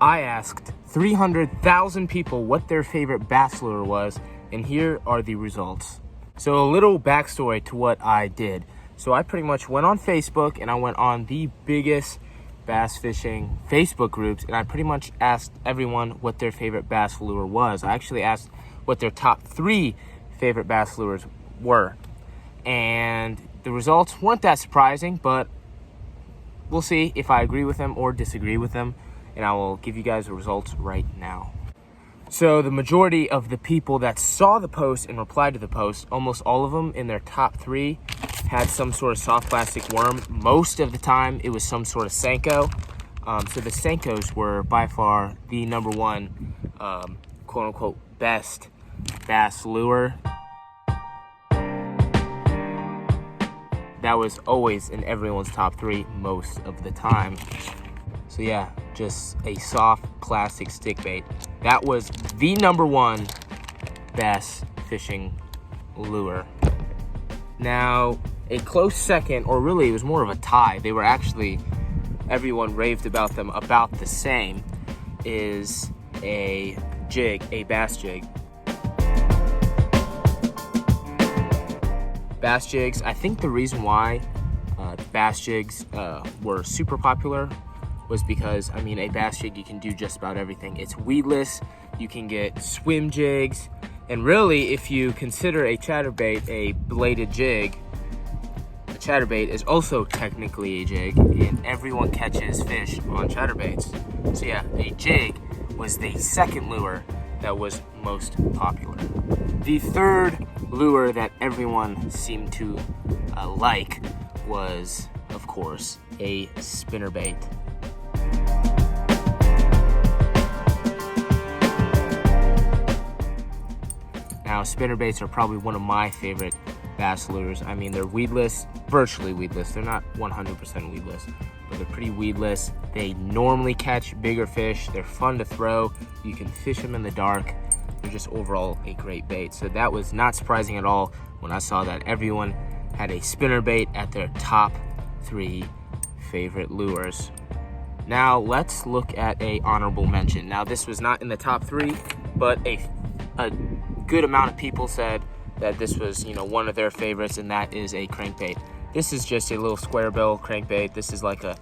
I asked 300,000 people what their favorite bass lure was, and here are the results. So a little backstory to what I did. So I pretty much went on Facebook and I went on the biggest bass fishing Facebook groups, and I pretty much asked everyone what their favorite bass lure was. I actually asked what their top 3 favorite bass lures were. And the results weren't that surprising, but we'll see if I agree with them or disagree with them. And I will give you guys the results right now. So the majority of the people that saw the post and replied to the post, almost all of them in their top 3 had some sort of soft plastic worm. Most of the time it was some sort of Senko. So the Senkos were by far the number one quote unquote best bass lure. That was always in everyone's top 3 most of the time. So yeah, just a soft plastic stick bait. That was the number one bass fishing lure. Now, a close second, or really it was more of a tie, they were actually, everyone raved about them about the same, is a jig, a bass jig. Bass jigs, I think the reason why bass jigs were super popular was because, I mean, a bass jig, you can do just about everything. It's weedless, you can get swim jigs, and really, if you consider a chatterbait a bladed jig, a chatterbait is also technically a jig, and everyone catches fish on chatterbaits. So yeah, a jig was the second lure that was most popular. The third lure that everyone seemed to like was, of course, a spinnerbait. Now, spinnerbaits are probably one of my favorite bass lures. I mean, they're weedless, virtually weedless. They're not 100% weedless, but they're pretty weedless. They normally catch bigger fish. They're fun to throw. You can fish them in the dark. They're just overall a great bait. So that was not surprising at all when I saw that everyone had a spinnerbait at their top 3 favorite lures. Now let's look at a honorable mention. Now this was not in the top 3, but a good amount of people said that this was, you know, one of their favorites, and that is a crankbait. This is just a little square bill crankbait. This is like a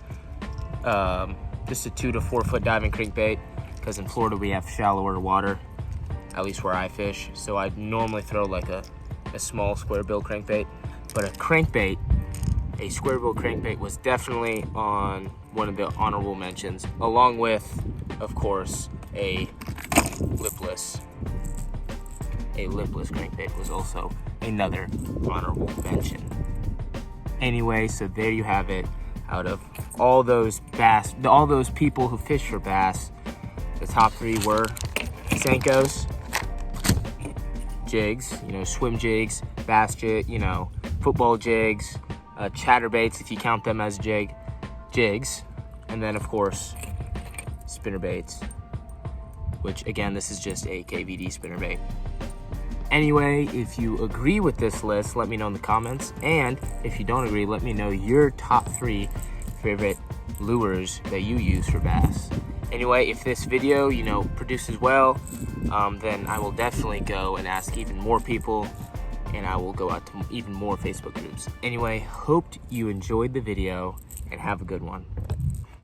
just a 2 to 4 foot diving crankbait, because in Florida we have shallower water, at least where I fish. So I normally throw like a small square bill crankbait, but a crankbait, a square bill crankbait, was definitely on one of the honorable mentions, along with, of course, a lipless. A lipless crankbait was also another honorable mention. Anyway, so there you have it. Out of all those bass, all those people who fish for bass, the top 3 were Senkos, jigs, you know, swim jigs, bass jig, you know, football jigs, chatterbaits if you count them as jigs, and then of course spinnerbaits, which again, this is just a KVD spinnerbait. Anyway, if you agree with this list, let me know in the comments. And if you don't agree, let me know your top 3 favorite lures that you use for bass. Anyway, if this video, you know, produces well, then I will definitely go and ask even more people, and I will go out to even more Facebook groups. Anyway, hoped you enjoyed the video, and have a good one.